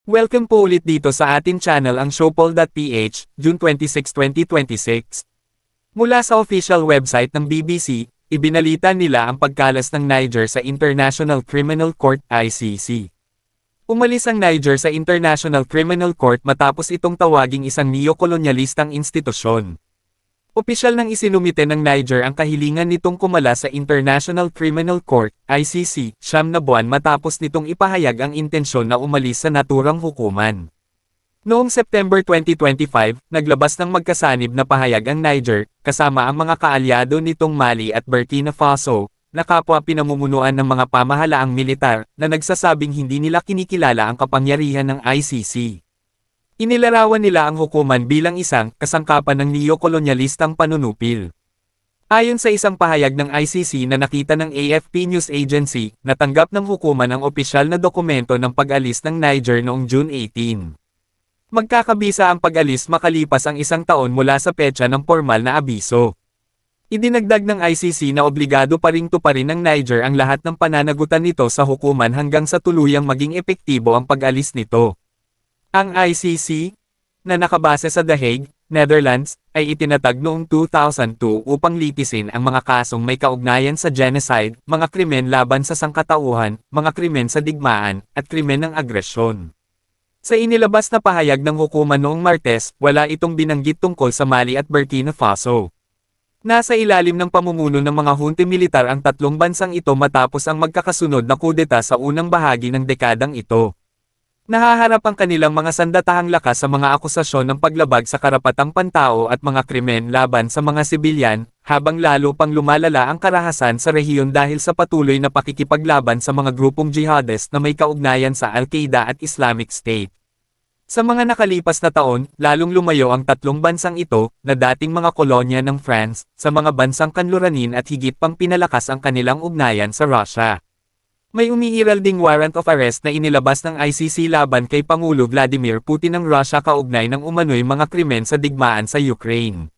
Welcome po ulit dito sa atin channel ang Showpoll.ph, June 26, 2026. Mula sa official website ng BBC, ibinalita nila ang pagkalas ng Niger sa International Criminal Court (ICC). Umalis ang Niger sa International Criminal Court matapos itong tawaging isang neo-kolonyalistang institusyon. Opisyal nang isinumite ng Niger ang kahilingan nitong kumala sa International Criminal Court (ICC) 9 na buwan matapos nitong ipahayag ang intensyon na umalis sa naturang hukuman. Noong September 2025, naglabas ng magkasanib na pahayag ang Niger, kasama ang mga kaalyado nitong Mali at Burkina Faso, na kapwa pinamumunuan ng mga pamahalaang militar, na nagsasabing hindi nila kinikilala ang kapangyarihan ng ICC. Inilarawan nila ang hukuman bilang isang kasangkapan ng neo-kolonyalistang panunupil. Ayon sa isang pahayag ng ICC na nakita ng AFP News Agency, natanggap ng hukuman ang opisyal na dokumento ng pag-alis ng Niger noong June 18. Magkakabisa ang pag-alis makalipas ang isang taon mula sa petsa ng pormal na abiso. Idinagdag ng ICC na obligado pa ring tuparin ng Niger ang lahat ng pananagutan nito sa hukuman hanggang sa tuluyang maging epektibo ang pag-alis nito. Ang ICC, na nakabase sa The Hague, Netherlands, ay itinatag noong 2002 upang litisin ang mga kasong may kaugnayan sa genocide, mga krimen laban sa sangkatauhan, mga krimen sa digmaan, at krimen ng agresyon. Sa inilabas na pahayag ng hukuman noong Martes, wala itong binanggit tungkol sa Mali at Burkina Faso. Nasa ilalim ng pamumuno ng mga hunte militar ang tatlong bansang ito matapos ang magkakasunod na kudeta sa unang bahagi ng dekadang ito. Nahaharap ang kanilang mga sandatahang lakas sa mga akusasyon ng paglabag sa karapatang pantao at mga krimen laban sa mga sibilyan, habang lalo pang lumalala ang karahasan sa rehiyon dahil sa patuloy na pakikipaglaban sa mga grupong jihadist na may kaugnayan sa Al-Qaeda at Islamic State. Sa mga nakalipas na taon, lalong lumayo ang tatlong bansang ito, na dating mga kolonya ng France, sa mga bansang kanluranin at higit pang pinalakas ang kanilang ugnayan sa Russia. May umiiral ding warrant of arrest na inilabas ng ICC laban kay Pangulo Vladimir Putin ng Russia kaugnay ng umano'y mga krimen sa digmaan sa Ukraine.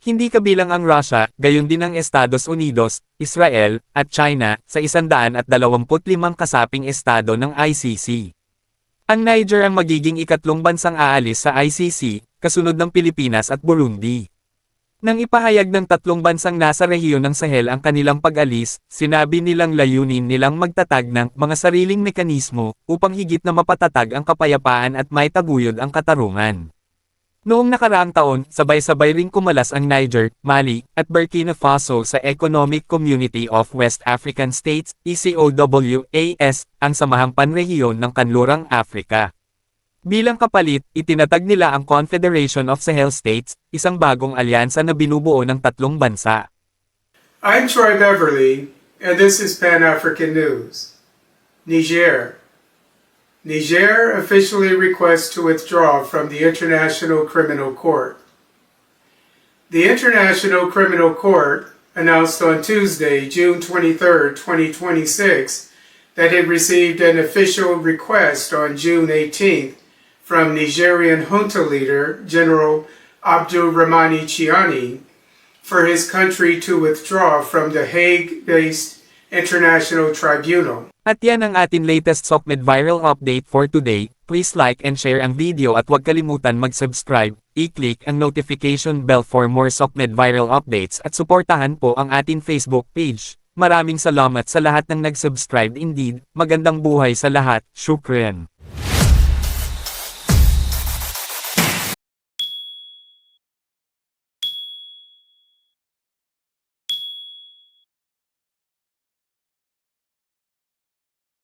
Hindi kabilang ang Russia, gayon din ang Estados Unidos, Israel, at China, sa 125 kasaping estado ng ICC. Ang Niger ang magiging ikatlong bansang aalis sa ICC, kasunod ng Pilipinas at Burundi. Nang ipahayag ng tatlong bansang nasa rehiyon ng Sahel ang kanilang pag-alis, sinabi nilang layunin nilang magtatag ng mga sariling mekanismo upang higit na mapatatag ang kapayapaan at maitaguyod ang katarungan. Noong nakaraang taon, sabay-sabay ring kumalas ang Niger, Mali, at Burkina Faso sa Economic Community of West African States, ECOWAS, ang samahang panrehiyon ng Kanlurang Afrika. Bilang kapalit, itinatag nila ang Confederation of Sahel States, isang bagong alyansa na binubuo ng tatlong bansa. I'm Troy Beverly, and this is Pan-African News. Niger. Niger officially requests to withdraw from the International Criminal Court. The International Criminal Court announced on Tuesday, June 23, 2026, that it received an official request on June 18th from Nigerian junta leader General Abdulrahmani Chiani for his country to withdraw from the Hague-based International Tribunal. At yan ang atin latest SOCMED viral update for today. Please like and share ang video at huwag kalimutan mag-subscribe, i-click ang notification bell for more SOCMED viral updates at suportahan po ang atin Facebook page. Maraming salamat sa lahat ng nag-subscribe indeed, magandang buhay sa lahat, shukran.